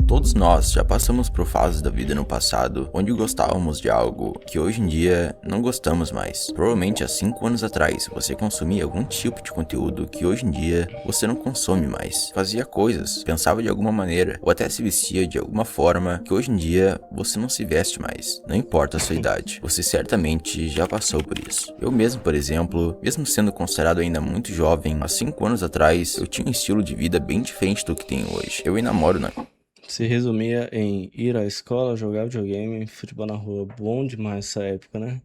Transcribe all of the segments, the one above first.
Todos nós já passamos por fases da vida no passado onde gostávamos de algo que hoje em dia não gostamos mais. Provavelmente há 5 anos atrás você consumia algum tipo de conteúdo que hoje em dia você não consome mais. Fazia coisas, pensava de alguma maneira ou até se vestia de alguma forma que hoje em dia você não se veste mais. Não importa a sua idade, você certamente já passou por isso. Eu mesmo, por exemplo, mesmo sendo considerado ainda muito jovem, há 5 anos atrás eu tinha um estilo de vida bem diferente do que tenho hoje. Eu ainda moro na Se resumia em ir à escola, jogar videogame, futebol na rua. Bom demais essa época, né?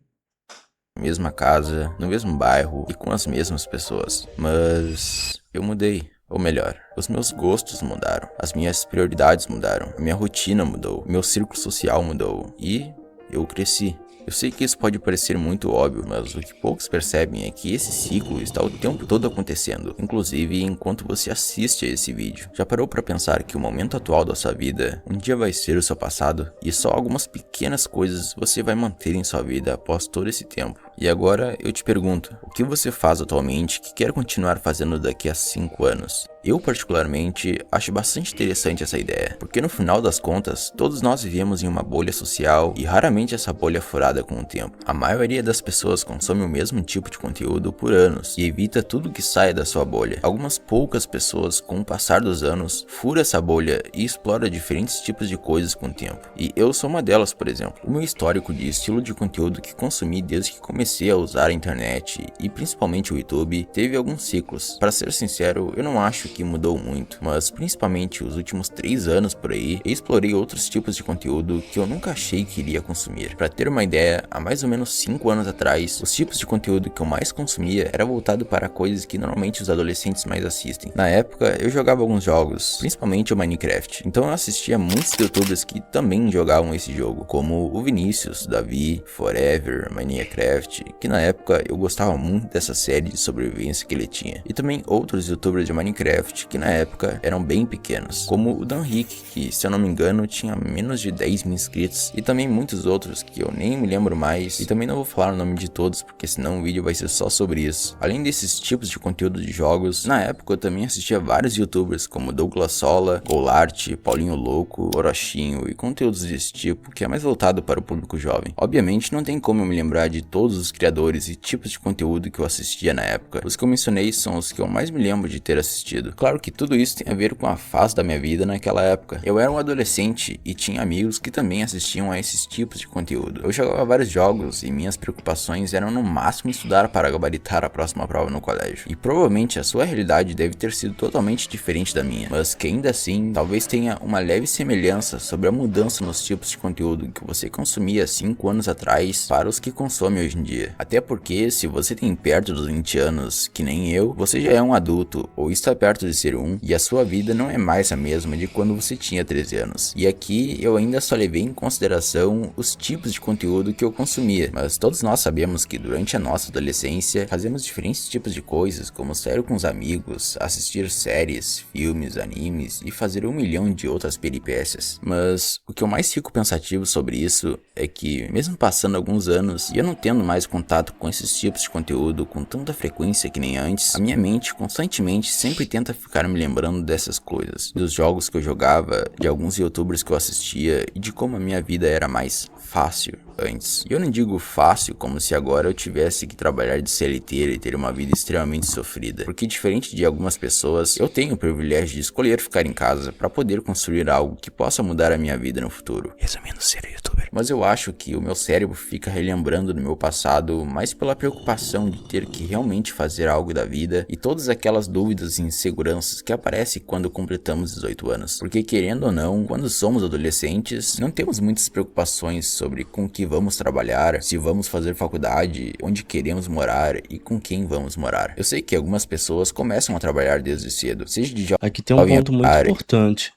mesma casa, no mesmo bairro e com as mesmas pessoas. Mas eu mudei. Ou melhor, os meus gostos mudaram, as minhas prioridades mudaram, a minha rotina mudou, meu círculo social mudou e eu cresci. Eu sei que isso pode parecer muito óbvio, mas o que poucos percebem é que esse ciclo está o tempo todo acontecendo, inclusive enquanto você assiste a esse vídeo. Já parou para pensar que o momento atual da sua vida um dia vai ser o seu passado? E só algumas pequenas coisas você vai manter em sua vida após todo esse tempo. E agora eu te pergunto, o que você faz atualmente que quer continuar fazendo daqui a 5 anos? Eu particularmente acho bastante interessante essa ideia, porque no final das contas, todos nós vivemos em uma bolha social e raramente essa bolha é furada com o tempo. A maioria das pessoas consome o mesmo tipo de conteúdo por anos e evita tudo que sai da sua bolha. Algumas poucas pessoas, com o passar dos anos, furam essa bolha e exploram diferentes tipos de coisas com o tempo. E eu sou uma delas, por exemplo. O meu histórico de estilo de conteúdo que consumi desde que comecei a usar a internet e principalmente o YouTube teve alguns ciclos. Para ser sincero, eu não acho que mudou muito, mas principalmente os últimos 3 anos por aí, eu explorei outros tipos de conteúdo que eu nunca achei que iria consumir. Para ter uma ideia, há mais ou menos 5 anos atrás, os tipos de conteúdo que eu mais consumia era voltado para coisas que normalmente os adolescentes mais assistem. Na época, eu jogava alguns jogos, principalmente o Minecraft, então eu assistia muitos youtubers que também jogavam esse jogo, como o Vinícius, Davi, Forever, Minecraft, que na época eu gostava muito dessa série de sobrevivência que ele tinha, e também outros youtubers de Minecraft que na época eram bem pequenos, como o Dan Rick, que se eu não me engano tinha menos de 10 mil inscritos, e também muitos outros que eu nem me lembro mais, e também não vou falar o nome de todos porque senão o vídeo vai ser só sobre isso. Além desses tipos de conteúdo de jogos, na época eu também assistia vários youtubers como Douglas Sola, Golart, Paulinho Louco, Orochinho e conteúdos desse tipo que é mais voltado para o público jovem. Obviamente não tem como eu me lembrar de todos os criadores e tipos de conteúdo que eu assistia na época, os que eu mencionei são os que eu mais me lembro de ter assistido. Claro que tudo isso tem a ver com a fase da minha vida naquela época. Eu era um adolescente e tinha amigos que também assistiam a esses tipos de conteúdo. Eu jogava vários jogos e minhas preocupações eram no máximo estudar para gabaritar a próxima prova no colégio. E provavelmente a sua realidade deve ter sido totalmente diferente da minha, mas que ainda assim talvez tenha uma leve semelhança sobre a mudança nos tipos de conteúdo que você consumia 5 anos atrás para os que consome hoje em dia. Até porque se você tem perto dos 20 anos, que nem eu, você já é um adulto ou está perto de ser um, e a sua vida não é mais a mesma de quando você tinha 13 anos. E aqui eu ainda só levei em consideração os tipos de conteúdo que eu consumia, mas todos nós sabemos que durante a nossa adolescência fazemos diferentes tipos de coisas, como sair com os amigos, assistir séries, filmes, animes e fazer 1 milhão de outras peripécias. Mas o que eu mais fico pensativo sobre isso é que, mesmo passando alguns anos e eu não tendo mais contato com esses tipos de conteúdo com tanta frequência que nem antes, a minha mente constantemente sempre tenta ficar me lembrando dessas coisas, dos jogos que eu jogava, de alguns youtubers que eu assistia e de como a minha vida era mais fácil antes. E eu não digo fácil como se agora eu tivesse que trabalhar de CLT e ter uma vida extremamente sofrida, porque diferente de algumas pessoas, eu tenho o privilégio de escolher ficar em casa para poder construir algo que possa mudar a minha vida no futuro. Resumindo, ser youtuber. Mas eu acho que o meu cérebro fica relembrando do meu passado mais pela preocupação de ter que realmente fazer algo da vida e todas aquelas dúvidas e inseguranças que aparecem quando completamos 18 anos. Porque querendo ou não, quando somos adolescentes, não temos muitas preocupações sobre com que vamos trabalhar, se vamos fazer faculdade, onde queremos morar e com quem vamos morar. Eu sei que algumas pessoas começam a trabalhar desde cedo, seja de Aqui tem um jovem ponto muito importante.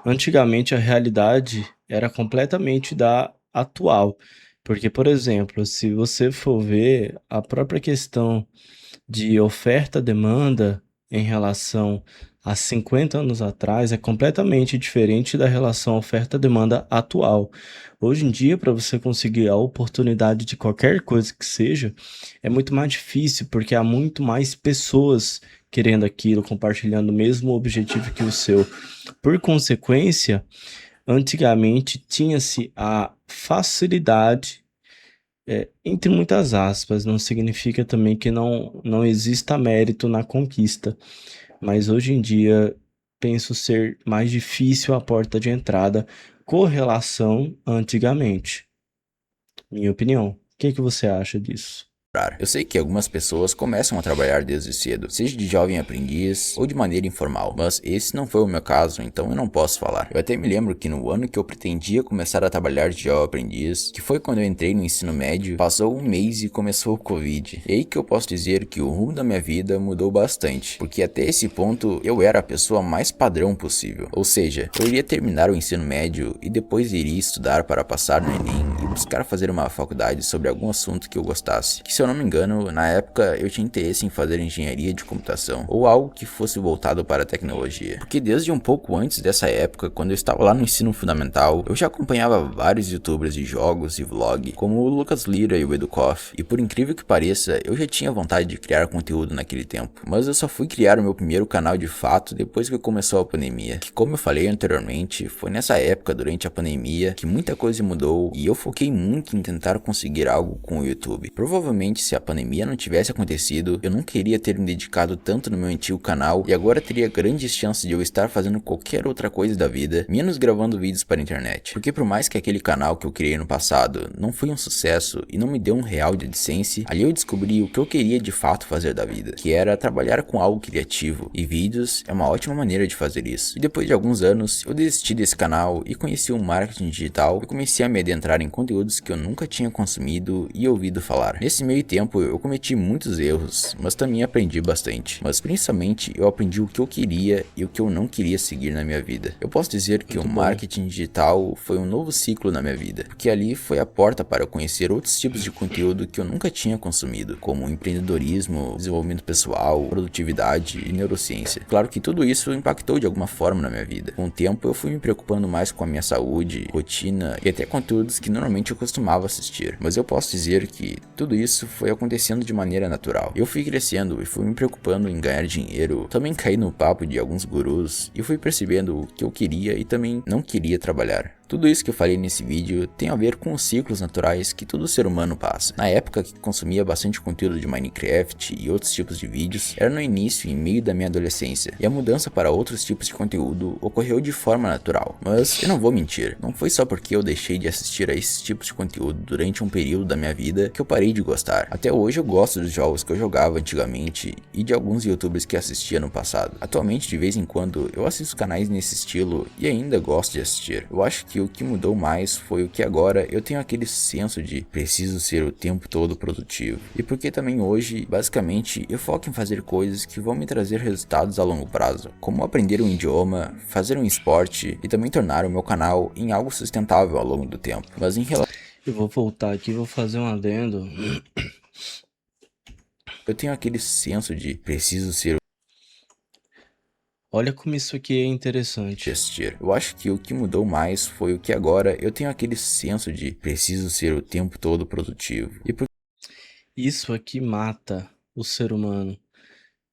Antigamente a realidade era completamente da atual. Porque, por exemplo, se você for ver a própria questão de oferta-demanda em relação há 50 anos atrás é completamente diferente da relação oferta-demanda atual. Hoje em dia, para você conseguir a oportunidade de qualquer coisa que seja, é muito mais difícil, porque há muito mais pessoas querendo aquilo, compartilhando o mesmo objetivo que o seu. Por consequência, antigamente tinha-se a facilidade, entre muitas aspas, não significa também que não exista mérito na conquista, mas hoje em dia penso ser mais difícil a porta de entrada com relação a antigamente, minha opinião. O que que você acha disso? Eu sei que algumas pessoas começam a trabalhar desde cedo, seja de jovem aprendiz ou de maneira informal, mas esse não foi o meu caso, então eu não posso falar. Eu até me lembro que no ano que eu pretendia começar a trabalhar de jovem aprendiz, que foi quando eu entrei no ensino médio, passou um mês e começou o Covid. E aí que eu posso dizer que o rumo da minha vida mudou bastante, porque até esse ponto eu era a pessoa mais padrão possível. Ou seja, eu iria terminar o ensino médio e depois iria estudar para passar no Enem e buscar fazer uma faculdade sobre algum assunto que eu gostasse. Que se eu não me engano, na época eu tinha interesse em fazer engenharia de computação ou algo que fosse voltado para a tecnologia. Porque desde um pouco antes dessa época, quando eu estava lá no ensino fundamental, eu já acompanhava vários youtubers de jogos e vlog, como o Lucas Lira e o Educoff, e por incrível que pareça, eu já tinha vontade de criar conteúdo naquele tempo. Mas eu só fui criar o meu primeiro canal de fato depois que começou a pandemia, que como eu falei anteriormente, foi nessa época durante a pandemia que muita coisa mudou e eu foquei muito em tentar conseguir algo com o YouTube. Provavelmente se a pandemia não tivesse acontecido, eu não queria ter me dedicado tanto no meu antigo canal e agora teria grandes chances de eu estar fazendo qualquer outra coisa da vida, menos gravando vídeos para a internet. Porque por mais que aquele canal que eu criei no passado não foi um sucesso e não me deu um real de AdSense, ali eu descobri o que eu queria de fato fazer da vida, que era trabalhar com algo criativo, e vídeos é uma ótima maneira de fazer isso. E depois de alguns anos, eu desisti desse canal e conheci o marketing digital e comecei a me adentrar em conteúdos que eu nunca tinha consumido e ouvido falar. Nesse meio tempo eu cometi muitos erros, mas também aprendi bastante. Mas principalmente eu aprendi o que eu queria e o que eu não queria seguir na minha vida. Eu posso dizer que Muito o bom. marketing digital foi um novo ciclo na minha vida, porque ali foi a porta para eu conhecer outros tipos de conteúdo que eu nunca tinha consumido, como empreendedorismo, desenvolvimento pessoal, produtividade e neurociência. Claro que tudo isso impactou de alguma forma na minha vida. Com o tempo eu fui me preocupando mais com a minha saúde, rotina e até conteúdos que normalmente eu costumava assistir. Mas eu posso dizer que tudo isso foi acontecendo de maneira natural. Eu fui crescendo e fui me preocupando em ganhar dinheiro, também caí no papo de alguns gurus e fui percebendo o que eu queria e também não queria trabalhar. Tudo isso que eu falei nesse vídeo tem a ver com os ciclos naturais que todo ser humano passa. Na época que consumia bastante conteúdo de Minecraft e outros tipos de vídeos, era no início e meio da minha adolescência, e a mudança para outros tipos de conteúdo ocorreu de forma natural. Mas eu não vou mentir, não foi só porque eu deixei de assistir a esses tipos de conteúdo durante um período da minha vida que eu parei de gostar. Até hoje eu gosto dos jogos que eu jogava antigamente e de alguns youtubers que assistia no passado. Atualmente, de vez em quando, eu assisto canais nesse estilo e ainda gosto de assistir. Eu acho que o que mudou mais foi o que agora eu tenho aquele senso de preciso ser o tempo todo produtivo. E porque também hoje, basicamente, eu foco em fazer coisas que vão me trazer resultados a longo prazo, como aprender um idioma, fazer um esporte e também tornar o meu canal em algo sustentável ao longo do tempo. Mas em relação Eu vou voltar aqui e vou fazer um adendo. eu tenho aquele senso de preciso ser Olha como isso aqui é de interessante. assistir. Eu acho que o que mudou mais foi o que agora eu tenho aquele senso de preciso ser o tempo todo produtivo. E por Isso aqui mata o ser humano.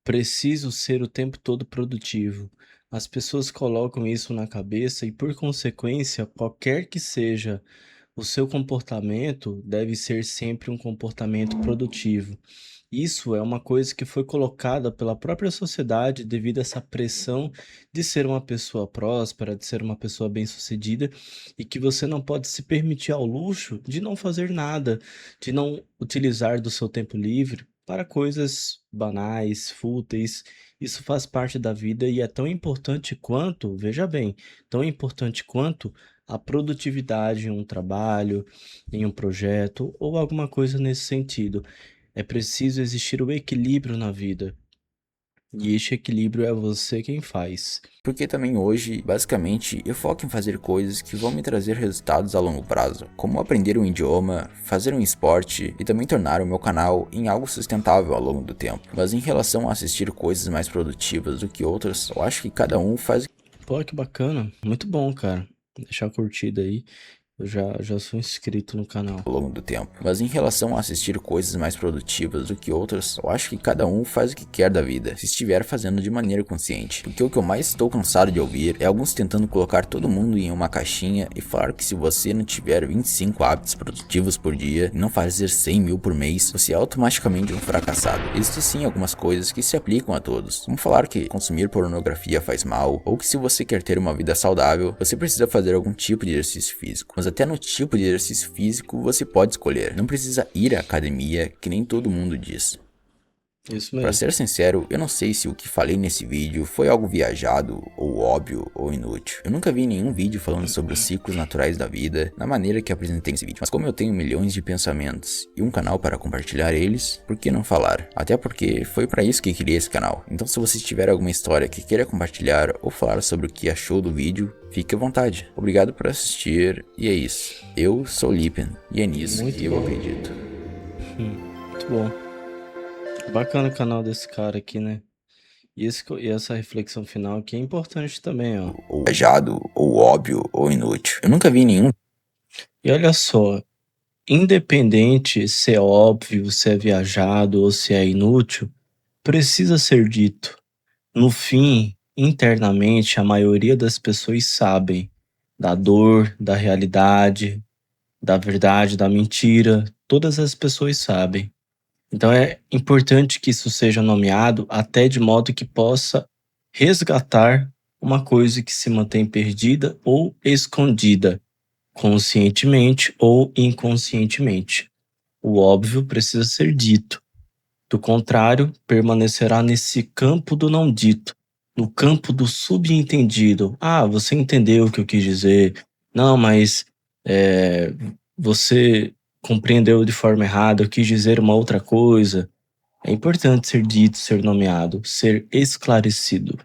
Preciso ser o tempo todo produtivo. As pessoas colocam isso na cabeça e, por consequência, qualquer que seja o seu comportamento, deve ser sempre um comportamento produtivo. Isso é uma coisa que foi colocada pela própria sociedade devido a essa pressão de ser uma pessoa próspera, de ser uma pessoa bem-sucedida, e que você não pode se permitir ao luxo de não fazer nada, de não utilizar do seu tempo livre para coisas banais, fúteis. Isso faz parte da vida e é tão importante quanto, veja bem, tão importante quanto a produtividade em um trabalho, em um projeto ou alguma coisa nesse sentido. É preciso existir o equilíbrio na vida. E este equilíbrio é você quem faz. Porque também hoje, basicamente, eu foco em fazer coisas que vão me trazer resultados a longo prazo, como aprender um idioma, fazer um esporte e também tornar o meu canal em algo sustentável ao longo do tempo. Mas em relação a assistir coisas mais produtivas do que outras, eu acho que cada um faz Pô, que bacana. Muito bom, cara. Deixar a curtida aí. Eu já sou inscrito no canal. ao longo do tempo. Mas em relação a assistir coisas mais produtivas do que outras, eu acho que cada um faz o que quer da vida, se estiver fazendo de maneira consciente. Porque o que eu mais estou cansado de ouvir é alguns tentando colocar todo mundo em uma caixinha e falar que se você não tiver 25 hábitos produtivos por dia e não fazer 100 mil por mês, você é automaticamente um fracassado. Existem sim algumas coisas que se aplicam a todos, como falar que consumir pornografia faz mal, ou que se você quer ter uma vida saudável, você precisa fazer algum tipo de exercício físico. Mas até no tipo de exercício físico você pode escolher, não precisa ir à academia, que nem todo mundo diz. Isso Pra mesmo. ser sincero, eu não sei se o que falei nesse vídeo foi algo viajado, ou óbvio, ou inútil. Eu nunca vi nenhum vídeo falando sobre os ciclos naturais da vida, na maneira que apresentei nesse vídeo. Mas como eu tenho milhões de pensamentos e um canal para compartilhar eles, por que não falar? Até porque foi pra isso que criei esse canal. Então se você tiver alguma história que queira compartilhar ou falar sobre o que achou do vídeo, fique à vontade. Obrigado por assistir e é isso. Eu sou o Lipen e é nisso Muito que eu bom. acredito. Muito bom. Bacana o canal desse cara aqui, né? E essa reflexão final aqui é importante também, ó. Ou viajado, ou óbvio, ou inútil. Eu nunca vi nenhum. E olha só, independente se é óbvio, se é viajado ou se é inútil, precisa ser dito. No fim, internamente, a maioria das pessoas sabem da dor, da realidade, da verdade, da mentira. Todas as pessoas sabem. Então é importante que isso seja nomeado até de modo que possa resgatar uma coisa que se mantém perdida ou escondida, conscientemente ou inconscientemente. O óbvio precisa ser dito. Do contrário, permanecerá nesse campo do não dito, no campo do subentendido. Ah, você entendeu o que eu quis dizer. Não, mas é, você compreendeu de forma errada, eu quis dizer uma outra coisa. É importante ser dito, ser nomeado, ser esclarecido.